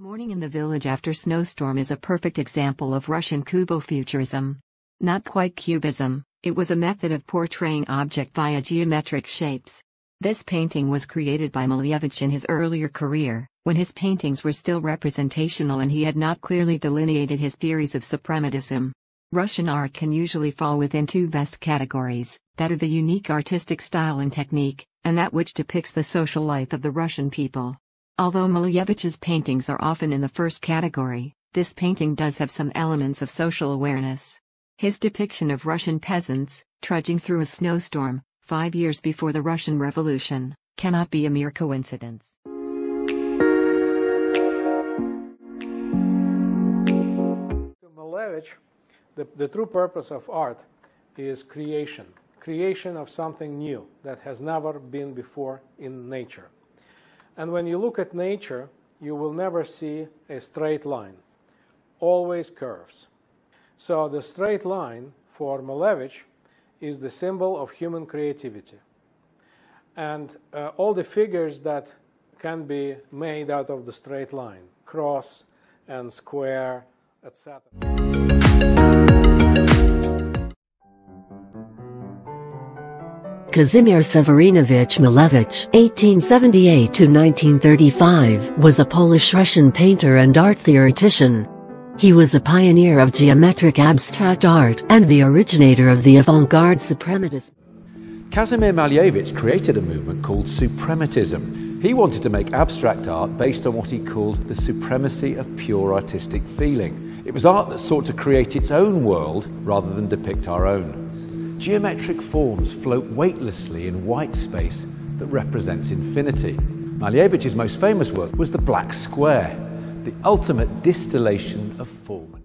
Morning in the Village After Snowstorm is a perfect example of Russian Cubofuturism. Not quite cubism, it was a method of portraying object via geometric shapes. This painting was created by Malevich in his earlier career, when his paintings were still representational and he had not clearly delineated his theories of suprematism. Russian art can usually fall within two vast categories, that of the unique artistic style and technique, and that which depicts the social life of the Russian people. Although Malevich's paintings are often in the first category, this painting does have some elements of social awareness. His depiction of Russian peasants, trudging through a snowstorm, 5 years before the Russian Revolution, cannot be a mere coincidence. To Malevich, the true purpose of art is creation of something new that has never been before in nature. And when you look at nature, you will never see a straight line, always curves. So the straight line for Malevich is the symbol of human creativity. And all the figures that can be made out of the straight line, cross and square, etc. Kazimir Severinovich Malevich (1878–1935) was a Polish-Russian painter and art theoretician. He was a pioneer of geometric abstract art and the originator of the avant-garde suprematism. Kazimir Malevich created a movement called suprematism. He wanted to make abstract art based on what he called the supremacy of pure artistic feeling. It was art that sought to create its own world rather than depict our own. Geometric forms float weightlessly in white space that represents infinity. Malevich's most famous work was the black square, the ultimate distillation of form.